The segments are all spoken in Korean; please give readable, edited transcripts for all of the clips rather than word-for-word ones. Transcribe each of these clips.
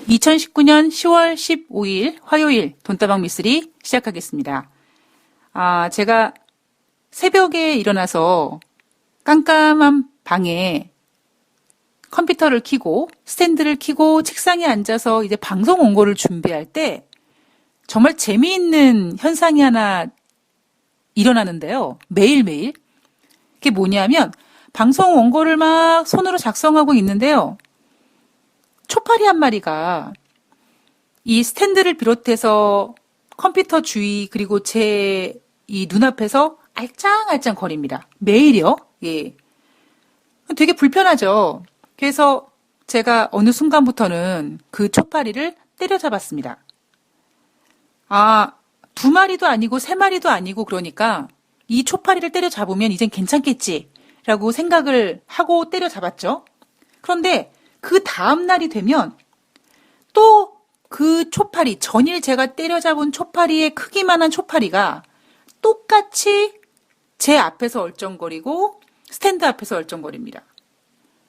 2019년 10월 15일 화요일 돈다방 미쓰리 시작하겠습니다. 제가 새벽에 일어나서 깜깜한 방에 컴퓨터를 켜고 스탠드를 켜고 책상에 앉아서 이제 방송 원고를 준비할 때 정말 재미있는 현상이 하나 일어나는데요. 매일매일. 그게 뭐냐면 방송 원고를 막 손으로 작성하고 있는데요. 초파리 한 마리가 이 스탠드를 비롯해서 컴퓨터 주위 그리고 제 이 눈앞에서 알짱알짱 거립니다. 매일이요. 예. 되게 불편하죠. 그래서 제가 어느 순간부터는 그 초파리를 때려잡았습니다. 두 마리도 아니고 세 마리도 아니고 그러니까 이 초파리를 때려잡으면 이젠 괜찮겠지라고 생각을 하고 때려잡았죠. 그런데 그 다음 날이 되면 또 그 초파리, 전일 제가 때려잡은 초파리의 크기만한 초파리가 똑같이 제 앞에서 얼쩡거리고 스탠드 앞에서 얼쩡거립니다.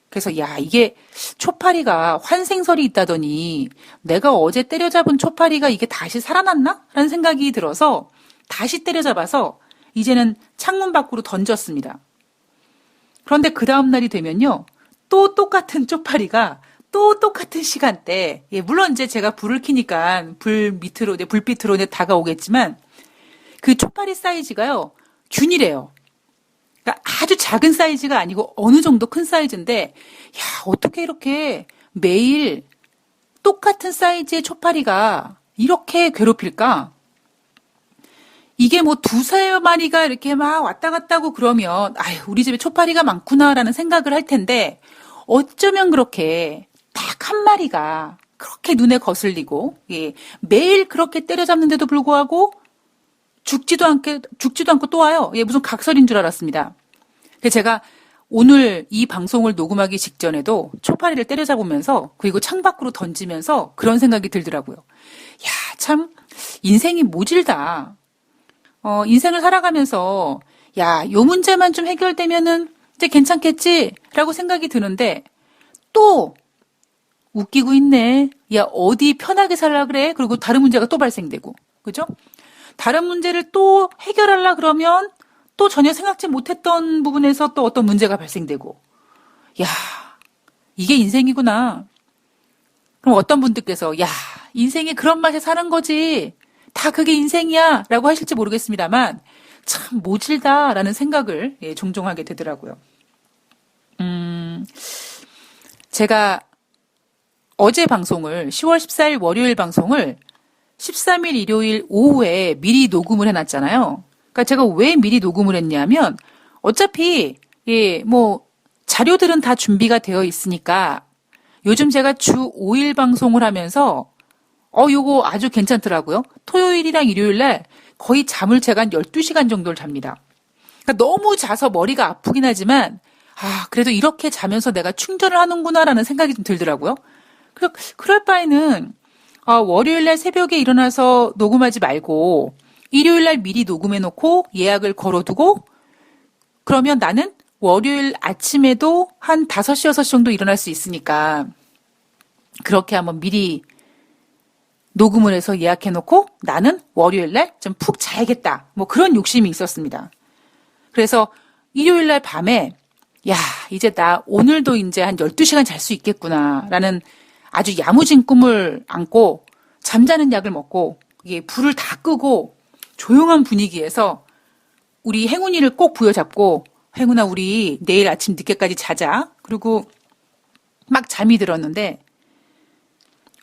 그래서 이게 초파리가 환생설이 있다더니 내가 어제 때려잡은 초파리가 이게 다시 살아났나? 라는 생각이 들어서 다시 때려잡아서 이제는 창문 밖으로 던졌습니다. 그런데 그 다음 날이 되면요. 또 똑같은 쪽파리가 또 똑같은 시간대, 물론 이제 제가 불을 켜니까 불빛으로 이제 다가오겠지만 그 쪽파리 사이즈가요, 균일해요. 그러니까 아주 작은 사이즈가 아니고 어느 정도 큰 사이즈인데, 어떻게 이렇게 매일 똑같은 사이즈의 쪽파리가 이렇게 괴롭힐까? 이게 뭐 두세 마리가 이렇게 막 왔다 갔다 하고 그러면, 우리 집에 초파리가 많구나라는 생각을 할 텐데, 어쩌면 그렇게 딱 한 마리가 그렇게 눈에 거슬리고, 매일 그렇게 때려잡는데도 불구하고, 죽지도 않고 또 와요. 무슨 각설인 줄 알았습니다. 그래서 제가 오늘 이 방송을 녹음하기 직전에도 초파리를 때려잡으면서, 그리고 창밖으로 던지면서 그런 생각이 들더라고요. 참, 인생이 모질다. 인생을 살아가면서, 요 문제만 좀 해결되면은 이제 괜찮겠지라고 생각이 드는데, 또, 웃기고 있네. 어디 편하게 살라 그래? 그리고 다른 문제가 또 발생되고. 그죠? 다른 문제를 또 해결하려 그러면 또 전혀 생각지 못했던 부분에서 또 어떤 문제가 발생되고. 이게 인생이구나. 그럼 어떤 분들께서, 인생이 그런 맛에 사는 거지. 다 그게 인생이야. 라고 하실지 모르겠습니다만, 참 모질다라는 생각을 종종 하게 되더라고요. 제가 어제 방송을 10월 14일 월요일 방송을 13일 일요일 오후에 미리 녹음을 해놨잖아요. 그러니까 제가 왜 미리 녹음을 했냐면 어차피 자료들은 다 준비가 되어 있으니까 요즘 제가 주 5일 방송을 하면서 요거 아주 괜찮더라고요. 토요일이랑 일요일날 거의 잠을 제가 한 12시간 정도를 잡니다. 그러니까 너무 자서 머리가 아프긴 하지만 그래도 이렇게 자면서 내가 충전을 하는구나라는 생각이 좀 들더라고요. 그럴 바에는 월요일날 새벽에 일어나서 녹음하지 말고 일요일날 미리 녹음해놓고 예약을 걸어두고 그러면 나는 월요일 아침에도 한 5시, 6시 정도 일어날 수 있으니까 그렇게 한번 미리 녹음을 해서 예약해놓고 나는 월요일날 좀 푹 자야겠다. 그런 욕심이 있었습니다. 그래서 일요일날 밤에 이제 나 오늘도 이제 한 12시간 잘 수 있겠구나라는 아주 야무진 꿈을 안고 잠자는 약을 먹고 불을 다 끄고 조용한 분위기에서 우리 행운이를 꼭 부여잡고 행운아 우리 내일 아침 늦게까지 자자. 그리고 막 잠이 들었는데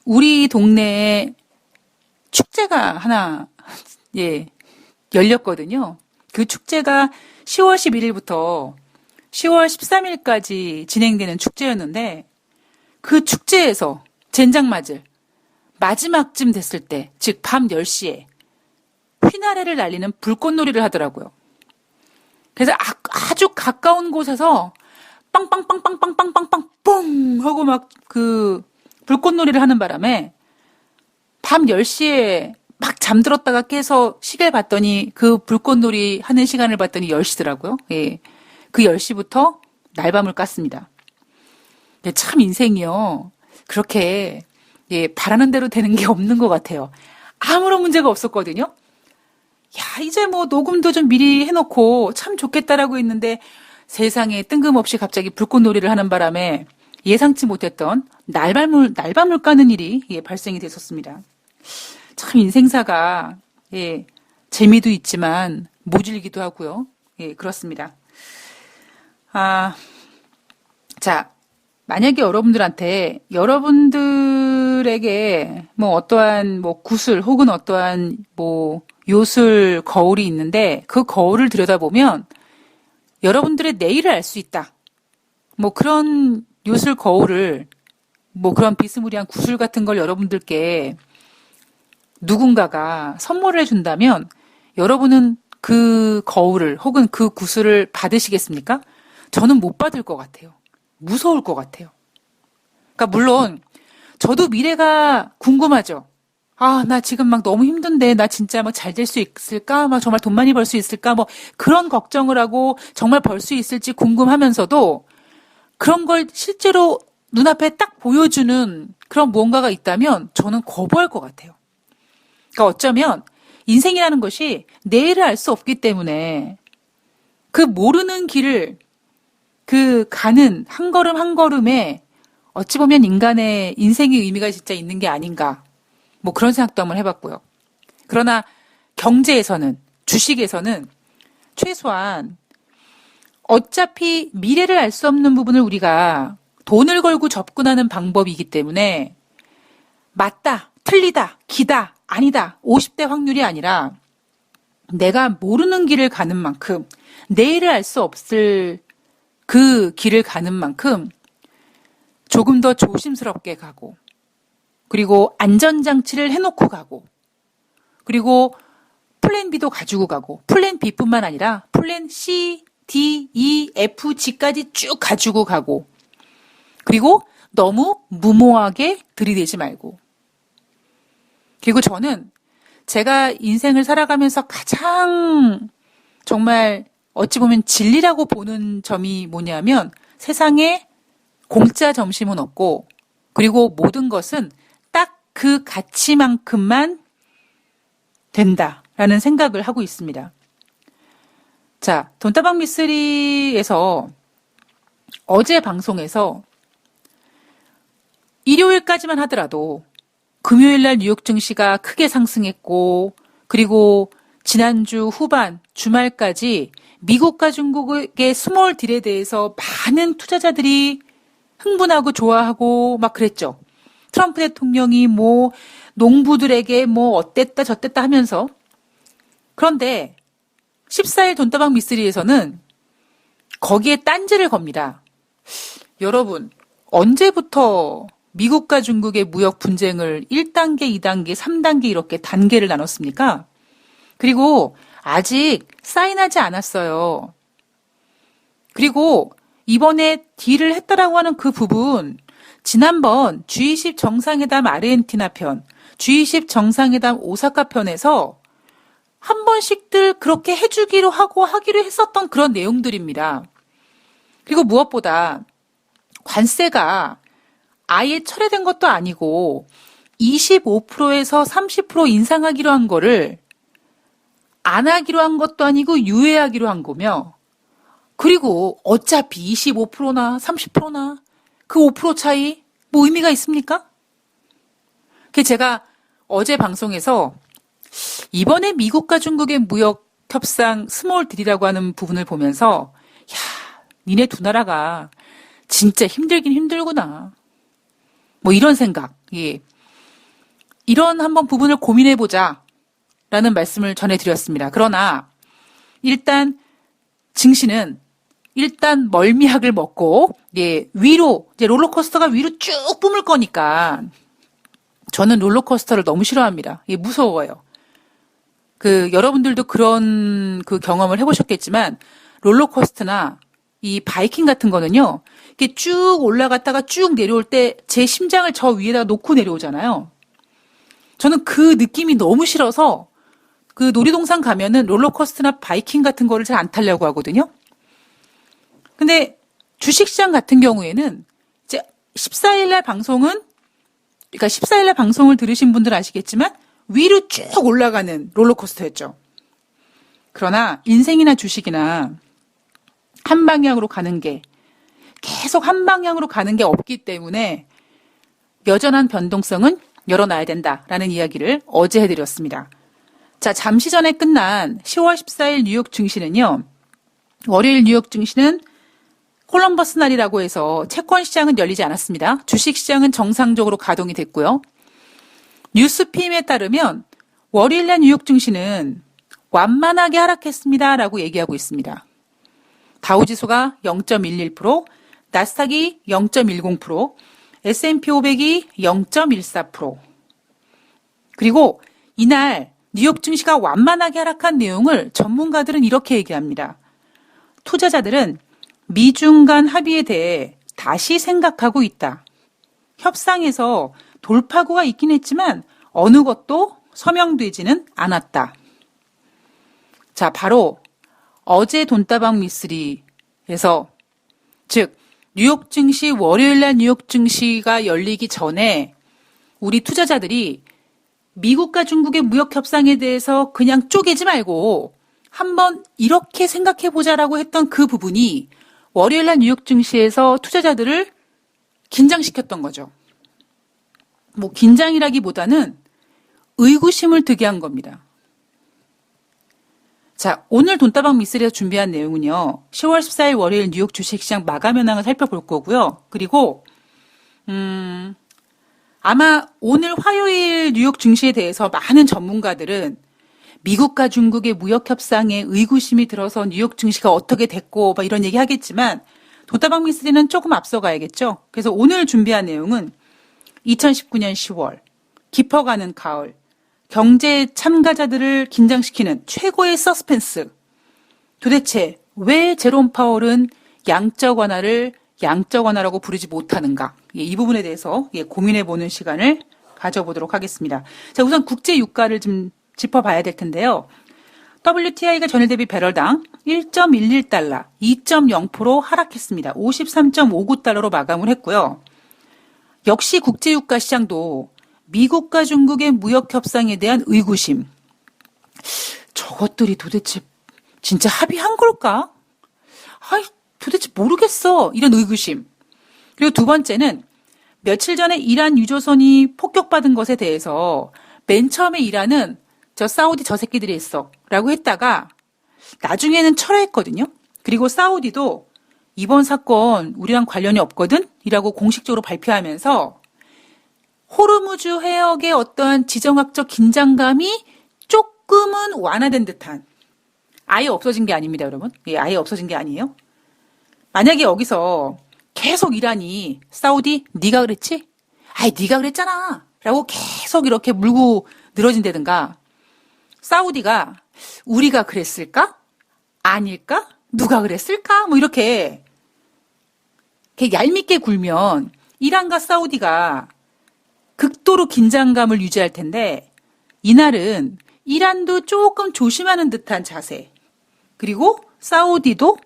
우리 동네에 축제가 하나 열렸거든요. 그 축제가 10월 11일부터 10월 13일까지 진행되는 축제였는데 그 축제에서 젠장 맞을 마지막쯤 됐을 때, 즉 밤 10시에 휘나레를 날리는 불꽃놀이를 하더라고요. 그래서 아주 가까운 곳에서 빵빵빵빵빵빵빵빵 뽕 하고 막 그 불꽃놀이를 하는 바람에 밤 10시에 막 잠들었다가 깨서 시계를 봤더니 그 불꽃놀이 하는 시간을 봤더니 10시더라고요. 그 10시부터 날밤을 깠습니다. 참 인생이요. 그렇게 예, 바라는 대로 되는 게 없는 것 같아요. 아무런 문제가 없었거든요. 야, 이제 뭐 녹음도 좀 미리 해놓고 참 좋겠다라고 했는데 세상에 뜬금없이 갑자기 불꽃놀이를 하는 바람에 예상치 못했던 날밤을 까는 일이 예, 발생이 됐었습니다. 참 인생사가 예, 재미도 있지만 모질기도 하고요. 예, 그렇습니다. 자, 만약에 여러분들에게 뭐 어떠한 뭐 구슬 혹은 어떠한 뭐 요술 거울이 있는데 그 거울을 들여다보면 여러분들의 내일을 알 수 있다. 뭐 그런 요술 거울을 뭐 그런 비스무리한 구슬 같은 걸 여러분들께 누군가가 선물을 해준다면 여러분은 그 거울을 혹은 그 구슬을 받으시겠습니까? 저는 못 받을 것 같아요. 무서울 것 같아요. 그러니까 물론 저도 미래가 궁금하죠. 아, 나 지금 막 너무 힘든데 나 진짜 막 잘 될 수 있을까? 막 정말 돈 많이 벌 수 있을까? 뭐 그런 걱정을 하고 정말 벌 수 있을지 궁금하면서도 그런 걸 실제로 눈앞에 딱 보여주는 그런 무언가가 있다면 저는 거부할 것 같아요. 그러니까 어쩌면 인생이라는 것이 내일을 알 수 없기 때문에 그 모르는 길을 그 가는 한 걸음 한 걸음에 어찌 보면 인간의 인생의 의미가 진짜 있는 게 아닌가. 뭐 그런 생각도 한번 해봤고요. 그러나 경제에서는, 주식에서는 최소한 어차피 미래를 알 수 없는 부분을 우리가 돈을 걸고 접근하는 방법이기 때문에 맞다, 틀리다, 기다, 아니다, 50대 확률이 아니라 내가 모르는 길을 가는 만큼 내일을 알 수 없을 그 길을 가는 만큼 조금 더 조심스럽게 가고 그리고 안전장치를 해놓고 가고 그리고 플랜 B도 가지고 가고 플랜 B뿐만 아니라 플랜 C, D, E, F, G까지 쭉 가지고 가고 그리고 너무 무모하게 들이대지 말고 그리고 저는 제가 인생을 살아가면서 가장 정말 어찌 보면 진리라고 보는 점이 뭐냐면 세상에 공짜 점심은 없고 그리고 모든 것은 딱 그 가치만큼만 된다라는 생각을 하고 있습니다. 자, 돈다방 미쓰리에서 어제 방송에서 일요일까지만 하더라도 금요일날 뉴욕 증시가 크게 상승했고 그리고 지난주 후반 주말까지 미국과 중국의 스몰 딜에 대해서 많은 투자자들이 흥분하고 좋아하고 막 그랬죠. 트럼프 대통령이 뭐 농부들에게 뭐 어땠다 저땠다 하면서 그런데 14일 돈다방 미쓰리에서는 거기에 딴지를 겁니다. 여러분 언제부터 미국과 중국의 무역 분쟁을 1단계, 2단계, 3단계 이렇게 단계를 나눴습니까? 그리고 아직 사인하지 않았어요. 그리고 이번에 딜을 했다라고 하는 그 부분 지난번 G20 정상회담 아르헨티나 편, G20 정상회담 오사카 편에서 한 번씩들 그렇게 해주기로 하고 하기로 했었던 그런 내용들입니다. 그리고 무엇보다 관세가 아예 철회된 것도 아니고 25%에서 30% 인상하기로 한 거를 안 하기로 한 것도 아니고 유예하기로 한 거며 그리고 어차피 25%나 30%나 그 5% 차이 뭐 의미가 있습니까? 그 제가 어제 방송에서 이번에 미국과 중국의 무역 협상 스몰 딜이라고 하는 부분을 보면서 야, 니네 두 나라가 진짜 힘들긴 힘들구나. 뭐 이런 생각, 예. 이런 한번 부분을 고민해보자 라는 말씀을 전해드렸습니다. 그러나 일단 증시는 일단 멀미약을 먹고 예, 위로 이제 롤러코스터가 위로 쭉 뿜을 거니까 저는 롤러코스터를 너무 싫어합니다. 예, 무서워요. 그 여러분들도 그런 그 경험을 해보셨겠지만 롤러코스터나 이 바이킹 같은 거는요. 이렇게 쭉 올라갔다가 쭉 내려올 때 제 심장을 저 위에다 놓고 내려오잖아요. 저는 그 느낌이 너무 싫어서 그 놀이동산 가면은 롤러코스터나 바이킹 같은 거를 잘 안 타려고 하거든요. 근데 주식시장 같은 경우에는 이제 14일 날 방송은 그러니까 14일날 방송을 들으신 분들 아시겠지만 위로 쭉 올라가는 롤러코스터였죠. 그러나 인생이나 주식이나 한 방향으로 가는 게 계속 한 방향으로 가는 게 없기 때문에 여전한 변동성은 열어놔야 된다라는 이야기를 어제 해드렸습니다. 자, 잠시 전에 끝난 10월 14일 뉴욕 증시는요. 월요일 뉴욕 증시는 콜럼버스 날이라고 해서 채권 시장은 열리지 않았습니다. 주식 시장은 정상적으로 가동이 됐고요. 뉴스핌에 따르면 월요일 날 뉴욕 증시는 완만하게 하락했습니다라고 얘기하고 있습니다. 다우지수가 0.11%, 나스닥이 0.10%, S&P 500이 0.14%. 그리고 이날 뉴욕 증시가 완만하게 하락한 내용을 전문가들은 이렇게 얘기합니다. 투자자들은 미중 간 합의에 대해 다시 생각하고 있다. 협상에서 돌파구가 있긴 했지만 어느 것도 서명되지는 않았다. 자, 바로 어제 돈다방 미쓰리에서 즉 뉴욕 증시 월요일날 뉴욕 증시가 열리기 전에 우리 투자자들이 미국과 중국의 무역 협상에 대해서 그냥 쪼개지 말고 한번 이렇게 생각해보자라고 했던 그 부분이 월요일날 뉴욕 증시에서 투자자들을 긴장시켰던 거죠. 뭐 긴장이라기보다는 의구심을 드게 한 겁니다. 자, 오늘 돈다방 미쓰리에서 준비한 내용은요. 10월 14일 월요일 뉴욕 주식시장 마감 현황을 살펴볼 거고요. 그리고 아마 오늘 화요일 뉴욕 증시에 대해서 많은 전문가들은 미국과 중국의 무역 협상에 의구심이 들어서 뉴욕 증시가 어떻게 됐고 막 이런 얘기 하겠지만 돈다방 미쓰리는 조금 앞서가야겠죠. 그래서 오늘 준비한 내용은 2019년 10월 깊어가는 가을 경제 참가자들을 긴장시키는 최고의 서스펜스. 도대체 왜 제롬 파월은 양적 완화를 양적 완화라고 부르지 못하는가? 이 부분에 대해서 고민해보는 시간을 가져보도록 하겠습니다. 자, 우선 국제 유가를 좀 짚어봐야 될 텐데요. WTI가 전일 대비 배럴당 1.11달러, 2.0% 하락했습니다. 53.59달러로 마감을 했고요. 역시 국제 유가 시장도 미국과 중국의 무역 협상에 대한 의구심. 저것들이 도대체 진짜 합의한 걸까? 아이, 도대체 모르겠어. 이런 의구심. 그리고 두 번째는 며칠 전에 이란 유조선이 폭격받은 것에 대해서 맨 처음에 이란은 저 사우디 저 새끼들이 했어 라고 했다가 나중에는 철회했거든요. 그리고 사우디도 이번 사건 우리랑 관련이 없거든? 이라고 공식적으로 발표하면서 호르무즈 해역의 어떠한 지정학적 긴장감이 조금은 완화된 듯한, 아예 없어진 게 아닙니다, 여러분. 예, 아예 없어진 게 아니에요. 만약에 여기서 계속 이란이 사우디 네가 그랬지? 아이 네가 그랬잖아 라고 계속 이렇게 물고 늘어진다든가, 사우디가 우리가 그랬을까? 아닐까? 누가 그랬을까? 뭐 이렇게 얄밉게 굴면 이란과 사우디가 극도로 긴장감을 유지할 텐데, 이날은 이란도 조금 조심하는 듯한 자세, 그리고 사우디도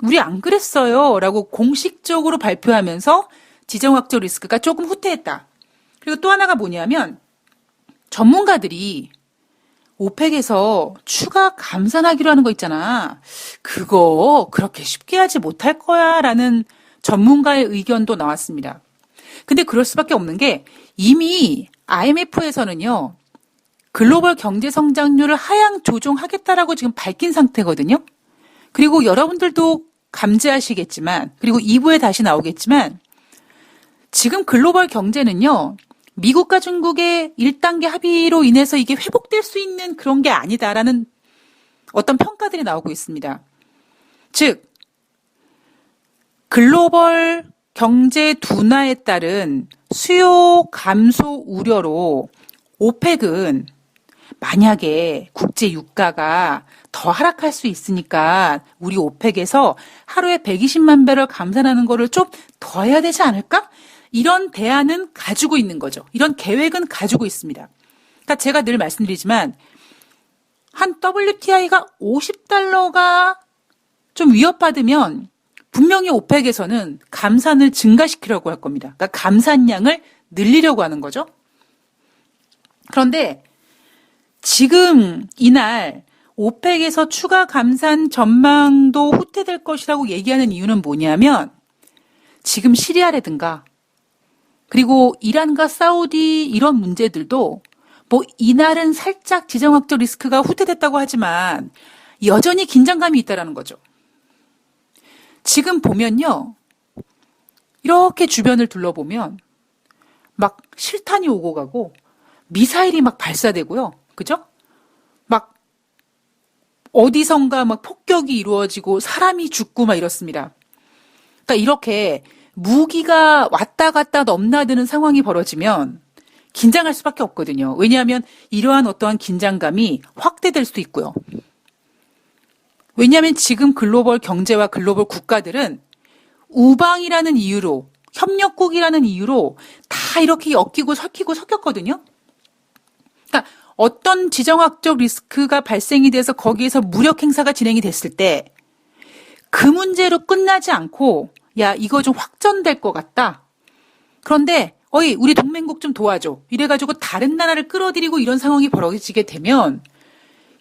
우리 안 그랬어요 라고 공식적으로 발표하면서 지정학적 리스크가 조금 후퇴했다. 그리고 또 하나가 뭐냐면 전문가들이 오펙에서 추가 감산하기로 하는 거 있잖아. 그거 그렇게 쉽게 하지 못할 거야 라는 전문가의 의견도 나왔습니다. 근데 그럴 수밖에 없는 게 이미 IMF에서는요. 글로벌 경제 성장률을 하향 조정하겠다라고 지금 밝힌 상태거든요. 그리고 여러분들도 감지하시겠지만, 그리고 2부에 다시 나오겠지만, 지금 글로벌 경제는요. 미국과 중국의 1단계 합의로 인해서 이게 회복될 수 있는 그런 게 아니다라는 어떤 평가들이 나오고 있습니다. 즉, 글로벌 경제 둔화에 따른 수요 감소 우려로 오펙은 만약에 국제 유가가 더 하락할 수 있으니까 우리 오펙에서 하루에 120만 배럴 감산하는 거를 좀 더 해야 되지 않을까? 이런 대안은 가지고 있는 거죠. 이런 계획은 가지고 있습니다. 그러니까 제가 늘 말씀드리지만 한 WTI가 50달러가 좀 위협받으면 분명히 오펙에서는 감산을 증가시키려고 할 겁니다. 그러니까 감산량을 늘리려고 하는 거죠. 그런데 지금 이날 오펙에서 추가 감산 전망도 후퇴될 것이라고 얘기하는 이유는 뭐냐면 지금 시리아라든가 그리고 이란과 사우디 이런 문제들도 뭐 이날은 살짝 지정학적 리스크가 후퇴됐다고 하지만 여전히 긴장감이 있다라는 거죠. 지금 보면요. 이렇게 주변을 둘러보면 막 실탄이 오고 가고 미사일이 막 발사되고요. 그죠? 막 어디선가 막 폭격이 이루어지고 사람이 죽고 막 이렇습니다. 그러니까 이렇게 무기가 왔다 갔다 넘나드는 상황이 벌어지면 긴장할 수밖에 없거든요. 왜냐하면 이러한 어떠한 긴장감이 확대될 수도 있고요. 왜냐하면 지금 글로벌 경제와 글로벌 국가들은 우방이라는 이유로 협력국이라는 이유로 다 이렇게 엮이고 섞이고 섞였거든요. 그러니까 어떤 지정학적 리스크가 발생이 돼서 거기에서 무력 행사가 진행이 됐을 때 그 문제로 끝나지 않고 야 이거 좀 확전될 것 같다. 그런데 어이 우리 동맹국 좀 도와줘. 이래가지고 다른 나라를 끌어들이고 이런 상황이 벌어지게 되면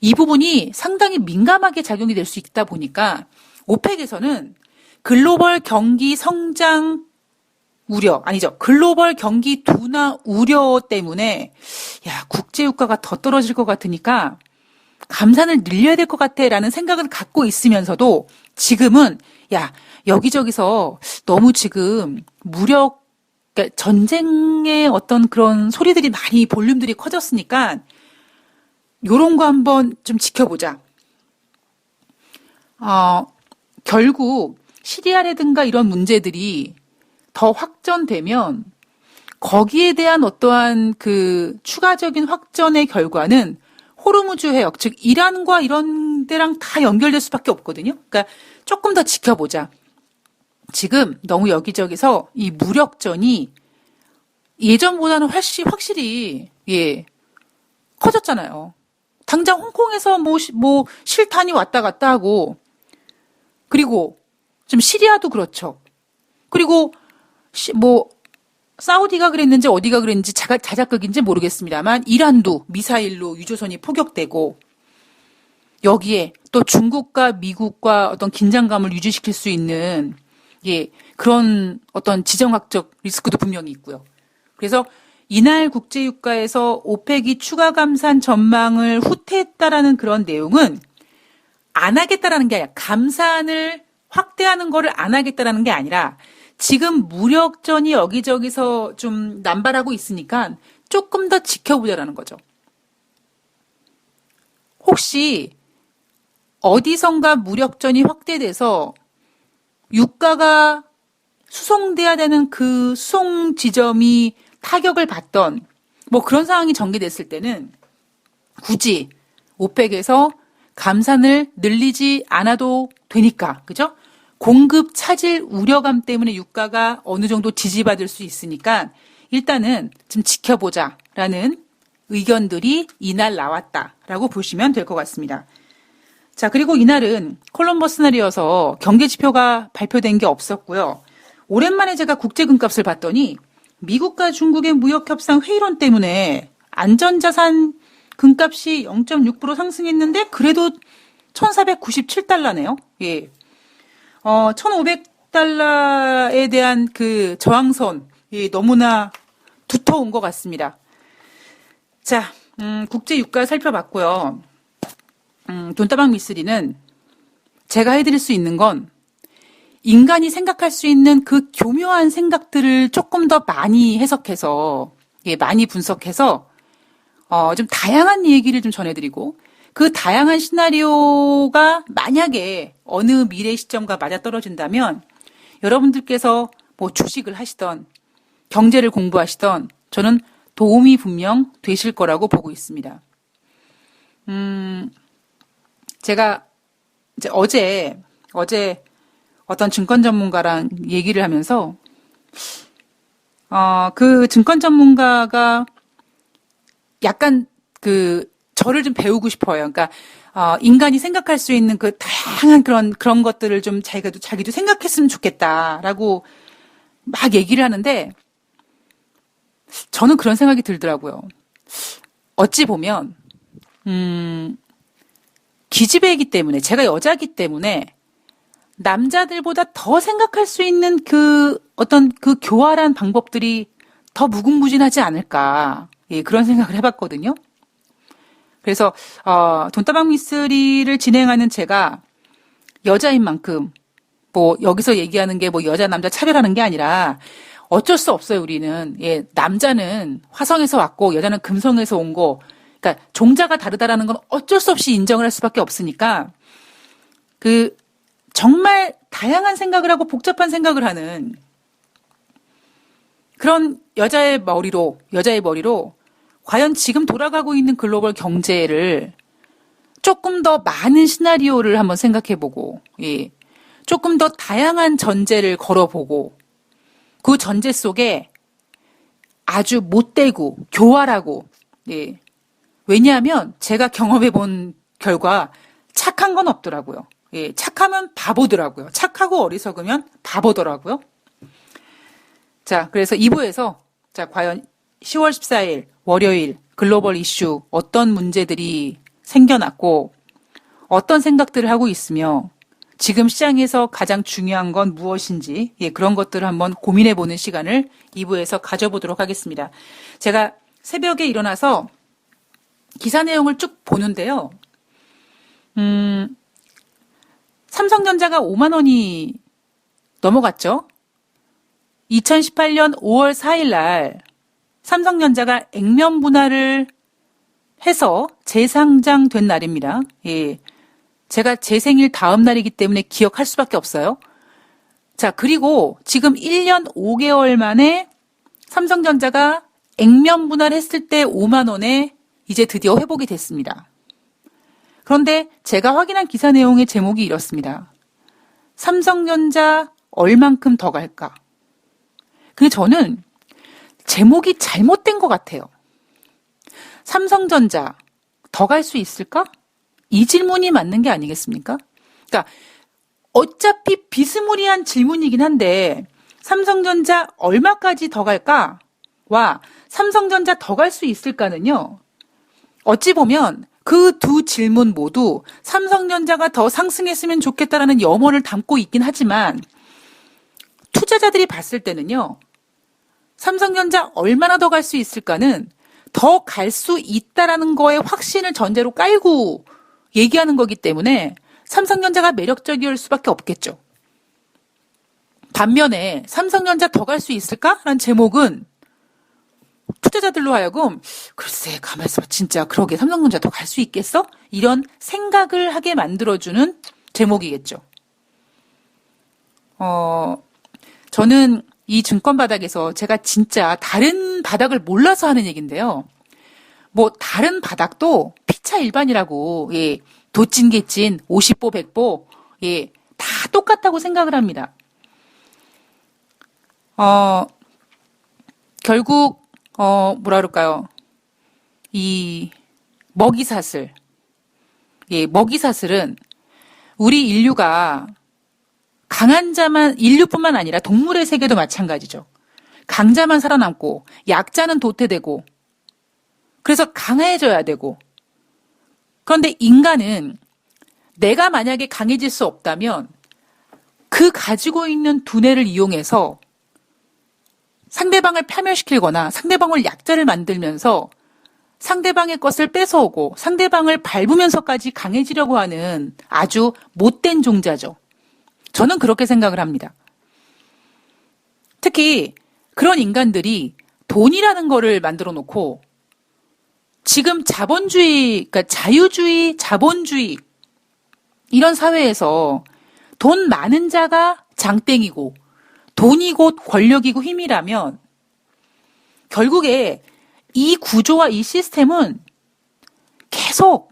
이 부분이 상당히 민감하게 작용이 될 수 있다 보니까 오펙에서는 글로벌 경기 성장 우려, 아니죠. 글로벌 경기 둔화 우려 때문에 야 국제 유가가 더 떨어질 것 같으니까 감산을 늘려야 될 것 같아라는 생각을 갖고 있으면서도 지금은 야 여기저기서 너무 지금 무력 그러니까 전쟁의 어떤 그런 소리들이 많이 볼륨들이 커졌으니까 요런 거 한번 좀 지켜보자. 결국 시리아라든가 이런 문제들이 더 확전되면 거기에 대한 어떠한 그 추가적인 확전의 결과는 호르무즈 해역, 즉 이란과 이런 데랑 다 연결될 수밖에 없거든요. 그러니까 조금 더 지켜보자. 지금 너무 여기저기서 이 무력전이 예전보다는 확실히 예 커졌잖아요. 당장 홍콩에서 뭐 실탄이 왔다 갔다 하고 그리고 좀 시리아도 그렇죠. 그리고 뭐 사우디가 그랬는지 어디가 그랬는지 자작극인지 모르겠습니다만 이란도 미사일로 유조선이 포격되고 여기에 또 중국과 미국과 어떤 긴장감을 유지시킬 수 있는 예 그런 어떤 지정학적 리스크도 분명히 있고요. 그래서 이날 국제유가에서 오펙이 추가 감산 전망을 후퇴했다라는 그런 내용은 안 하겠다라는 게 아니라 감산을 확대하는 거를 안 하겠다라는 게 아니라 지금 무력전이 여기저기서 좀 남발하고 있으니까 조금 더 지켜보자라는 거죠. 혹시 어디선가 무력전이 확대돼서 유가가 수송돼야 되는 그 수송 지점이 타격을 받던 뭐 그런 상황이 전개됐을 때는 굳이 오펙에서 감산을 늘리지 않아도 되니까, 그죠? 공급 차질 우려감 때문에 유가가 어느 정도 지지받을 수 있으니까 일단은 좀 지켜보자라는 의견들이 이날 나왔다라고 보시면 될 것 같습니다. 자, 그리고 이날은 콜럼버스 날이어서 경제 지표가 발표된 게 없었고요. 오랜만에 제가 국제금값을 봤더니 미국과 중국의 무역협상 회의론 때문에 안전자산 금값이 0.6% 상승했는데 그래도 1,497달러네요. 예. 1,500달러에 대한 그 저항선, 예, 너무나 두터운 것 같습니다. 자, 국제 유가 살펴봤고요. 돈다방 미쓰리는 제가 해드릴 수 있는 건 인간이 생각할 수 있는 그 교묘한 생각들을 조금 더 많이 해석해서, 예, 많이 분석해서, 좀 다양한 얘기를 좀 전해드리고, 그 다양한 시나리오가 만약에 어느 미래 시점과 맞아떨어진다면 여러분들께서 뭐 주식을 하시던 경제를 공부하시던 저는 도움이 분명 되실 거라고 보고 있습니다. 제가 이제 어제 어떤 증권 전문가랑 얘기를 하면서 그 증권 전문가가 약간 저를 좀 배우고 싶어요. 그러니까 인간이 생각할 수 있는 그 다양한 그런 것들을 좀 자기도 생각했으면 좋겠다라고 막 얘기를 하는데 저는 그런 생각이 들더라고요. 어찌 보면, 기집애이기 때문에, 제가 여자이기 때문에, 남자들보다 더 생각할 수 있는 어떤 그 교활한 방법들이 더 무궁무진하지 않을까. 예, 그런 생각을 해봤거든요. 그래서, 돈다방 미스리를 진행하는 제가 여자인 만큼, 뭐, 여기서 얘기하는 게 뭐 여자, 남자 차별하는 게 아니라 어쩔 수 없어요, 우리는. 예, 남자는 화성에서 왔고, 여자는 금성에서 온 거. 그러니까 종자가 다르다라는 건 어쩔 수 없이 인정을 할 수밖에 없으니까, 정말 다양한 생각을 하고 복잡한 생각을 하는 그런 여자의 머리로 과연 지금 돌아가고 있는 글로벌 경제를 조금 더 많은 시나리오를 한번 생각해보고, 예, 조금 더 다양한 전제를 걸어보고, 그 전제 속에 아주 못되고 교활하고, 예, 왜냐하면 제가 경험해본 결과 착한 건 없더라고요. 예, 착하면 바보더라고요. 착하고 어리석으면 바보더라고요. 자, 그래서 2부에서 자, 과연 10월 14일 월요일 글로벌 이슈 어떤 문제들이 생겨났고 어떤 생각들을 하고 있으며 지금 시장에서 가장 중요한 건 무엇인지 예, 그런 것들을 한번 고민해보는 시간을 2부에서 가져보도록 하겠습니다. 제가 새벽에 일어나서 기사 내용을 쭉 보는데요. 삼성전자가 5만 원이 넘어갔죠. 2018년 5월 4일 날 삼성전자가 액면 분할을 해서 재상장된 날입니다. 예. 제가 제 생일 다음 날이기 때문에 기억할 수밖에 없어요. 자, 그리고 지금 1년 5개월 만에 삼성전자가 액면 분할했을 때 5만 원에 이제 드디어 회복이 됐습니다. 그런데 제가 확인한 기사 내용의 제목이 이렇습니다. 삼성전자 얼만큼 더 갈까? 근데 저는 제목이 잘못된 것 같아요. 삼성전자 더 갈 수 있을까? 이 질문이 맞는 게 아니겠습니까? 그러니까 어차피 비스무리한 질문이긴 한데 삼성전자 얼마까지 더 갈까? 와 삼성전자 더 갈 수 있을까는요. 어찌 보면 그 두 질문 모두 삼성전자가 더 상승했으면 좋겠다라는 염원을 담고 있긴 하지만 투자자들이 봤을 때는요. 삼성전자 얼마나 더 갈 수 있을까는 더 갈 수 있다라는 거에 확신을 전제로 깔고 얘기하는 거기 때문에 삼성전자가 매력적일 수밖에 없겠죠. 반면에 삼성전자 더 갈 수 있을까? 라는 제목은 투자자들로 하여금 글쎄 가만히 있어봐 진짜 그러게 삼성전자 더 갈 수 있겠어? 이런 생각을 하게 만들어주는 제목이겠죠. 저는 이 증권 바닥에서 제가 진짜 다른 바닥을 몰라서 하는 얘기인데요. 뭐 다른 바닥도 피차 일반이라고 예, 도찐개찐 50보 100보 예, 다 똑같다고 생각을 합니다. 결국 뭐라 그럴까요? 이 먹이사슬 예, 먹이사슬은 우리 인류가 강한 자만, 인류뿐만 아니라 동물의 세계도 마찬가지죠. 강자만 살아남고, 약자는 도태되고, 그래서 강해져야 되고, 그런데 인간은 내가 만약에 강해질 수 없다면, 그 가지고 있는 두뇌를 이용해서 상대방을 파멸시키거나 상대방을 약자를 만들면서 상대방의 것을 뺏어오고 상대방을 밟으면서까지 강해지려고 하는 아주 못된 종자죠. 저는 그렇게 생각을 합니다. 특히 그런 인간들이 돈이라는 거를 만들어 놓고 지금 자본주의, 그러니까 자유주의, 자본주의 이런 사회에서 돈 많은 자가 장땡이고 돈이 곧 권력이고 힘이라면 결국에 이 구조와 이 시스템은 계속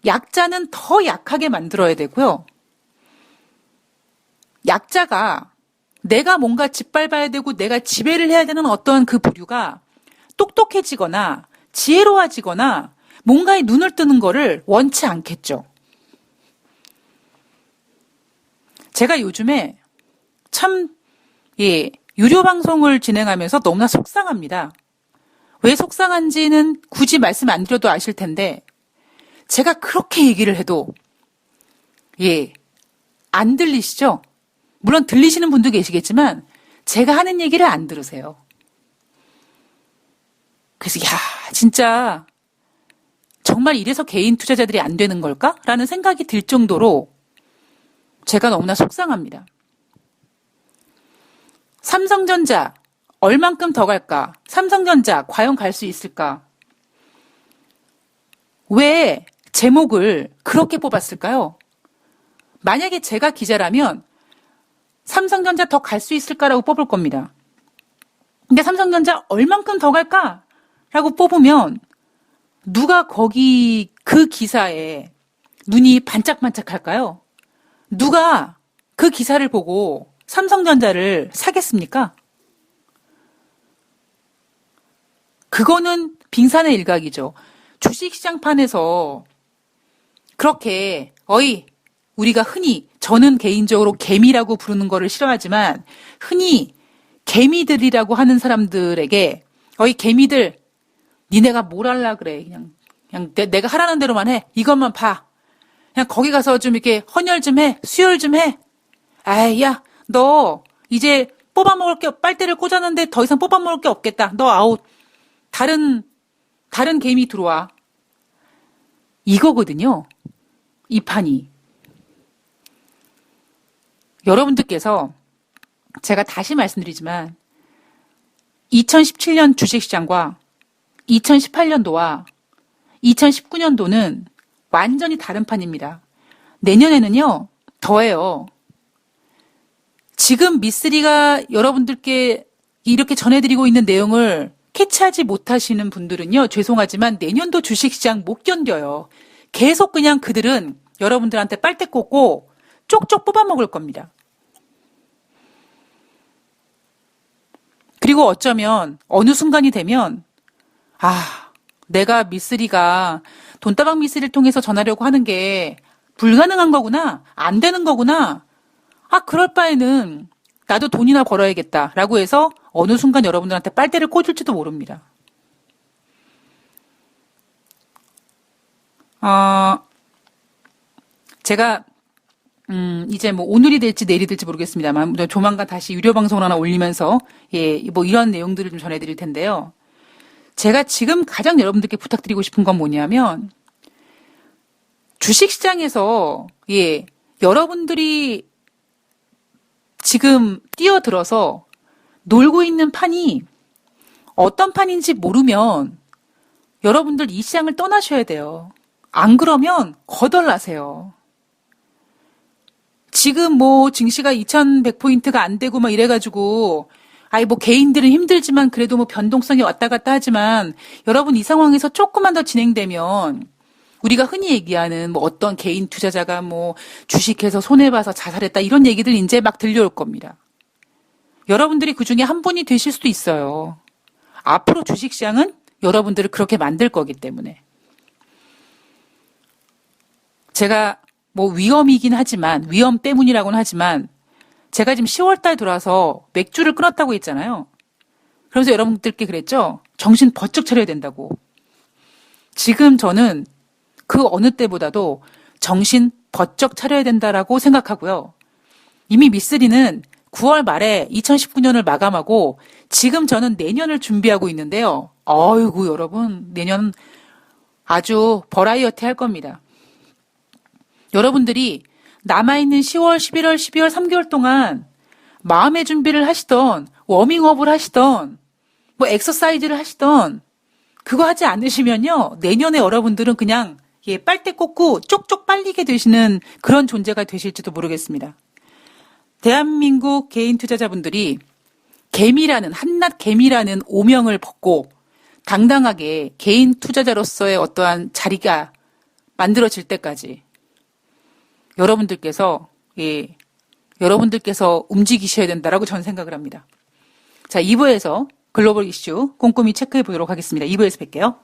약자는 더 약하게 만들어야 되고요. 약자가 내가 뭔가 짓밟아야 되고 내가 지배를 해야 되는 어떤 그 부류가 똑똑해지거나 지혜로워지거나 뭔가에 눈을 뜨는 거를 원치 않겠죠. 제가 요즘에 참, 예, 유료 방송을 진행하면서 너무나 속상합니다. 왜 속상한지는 굳이 말씀 안 드려도 아실 텐데 제가 그렇게 얘기를 해도 안 들리시죠? 물론 들리시는 분도 계시겠지만 제가 하는 얘기를 안 들으세요. 그래서 진짜 정말 이래서 개인 투자자들이 안 되는 걸까? 라는 생각이 들 정도로 제가 너무나 속상합니다. 삼성전자 얼만큼 더 갈까? 삼성전자 과연 갈 수 있을까? 왜 제목을 그렇게 뽑았을까요? 만약에 제가 기자라면 삼성전자 더 갈 수 있을까라고 뽑을 겁니다. 근데 삼성전자 얼만큼 더 갈까? 라고 뽑으면 누가 거기 그 기사에 눈이 반짝반짝 할까요? 누가 그 기사를 보고 삼성전자를 사겠습니까? 그거는 빙산의 일각이죠. 주식시장판에서 그렇게 우리가 흔히 저는 개인적으로 개미라고 부르는 거를 싫어하지만 흔히 개미들이라고 하는 사람들에게 개미들 니네가 뭘 할라 그래. 그냥 내가 하라는 대로만 해. 이것만 봐. 그냥 거기 가서 좀 이렇게 헌혈 좀 해. 수혈 좀 해. 아이, 야, 너 이제 뽑아먹을 게, 빨대를 꽂았는데 더 이상 뽑아먹을 게 없겠다. 너 아웃. 다른 개미 들어와. 이거거든요. 이 판이. 여러분들께서 제가 다시 말씀드리지만 2017년 주식시장과 2018년도와 2019년도는 완전히 다른 판입니다. 내년에는요, 더해요. 지금 미쓰리가 여러분들께 이렇게 전해드리고 있는 내용을 캐치하지 못하시는 분들은요, 죄송하지만 내년도 주식시장 못 견뎌요. 계속 그냥 그들은 여러분들한테 빨대 꽂고 쪽쪽 뽑아먹을 겁니다. 그리고 어쩌면 어느 순간이 되면 내가 미쓰리가 돈다방 미쓰리를 통해서 전하려고 하는 게 불가능한 거구나, 안 되는 거구나. 그럴 바에는 나도 돈이나 벌어야겠다라고 해서 어느 순간 여러분들한테 빨대를 꽂을지도 모릅니다. 제가 이제 오늘이 될지 내일이 될지 모르겠습니다만 조만간 다시 유료 방송을 하나 올리면서 이런 내용들을 좀 전해드릴 텐데요. 제가 지금 가장 여러분들께 부탁드리고 싶은 건 뭐냐면 주식시장에서 여러분들이 지금 뛰어들어서 놀고 있는 판이 어떤 판인지 모르면 여러분들 이 시장을 떠나셔야 돼요. 안 그러면 거덜나세요. 지금 증시가 2100포인트가 안 되고 이래가지고 개인들은 힘들지만 그래도 변동성이 왔다 갔다 하지만 여러분 이 상황에서 조금만 더 진행되면 우리가 흔히 얘기하는 어떤 개인 투자자가 주식해서 손해봐서 자살했다 이런 얘기들 이제 막 들려올 겁니다. 여러분들이 그 중에 한 분이 되실 수도 있어요. 앞으로 주식시장은 여러분들을 그렇게 만들 거기 때문에. 제가 위험이긴 하지만, 위험 때문이라고는 하지만, 제가 지금 10월달 돌아서 맥주를 끊었다고 했잖아요. 그러면서 여러분들께 그랬죠? 정신 번쩍 차려야 된다고. 지금 저는 그 어느 때보다도 정신 번쩍 차려야 된다라고 생각하고요. 이미 미쓰리는 9월 말에 2019년을 마감하고 지금 저는 내년을 준비하고 있는데요. 어이구 여러분 내년 아주 버라이어티 할 겁니다. 여러분들이 남아있는 10월, 11월, 12월 3개월 동안 마음의 준비를 하시던 워밍업을 하시던 엑서사이즈를 하시던 그거 하지 않으시면요. 내년에 여러분들은 그냥 빨대 꽂고 쪽쪽 빨리게 되시는 그런 존재가 되실지도 모르겠습니다. 대한민국 개인 투자자분들이 한낱 개미라는 오명을 벗고 당당하게 개인 투자자로서의 어떠한 자리가 만들어질 때까지 여러분들께서 움직이셔야 된다라고 저는 생각을 합니다. 자, 2부에서 글로벌 이슈 꼼꼼히 체크해 보도록 하겠습니다. 2부에서 뵐게요.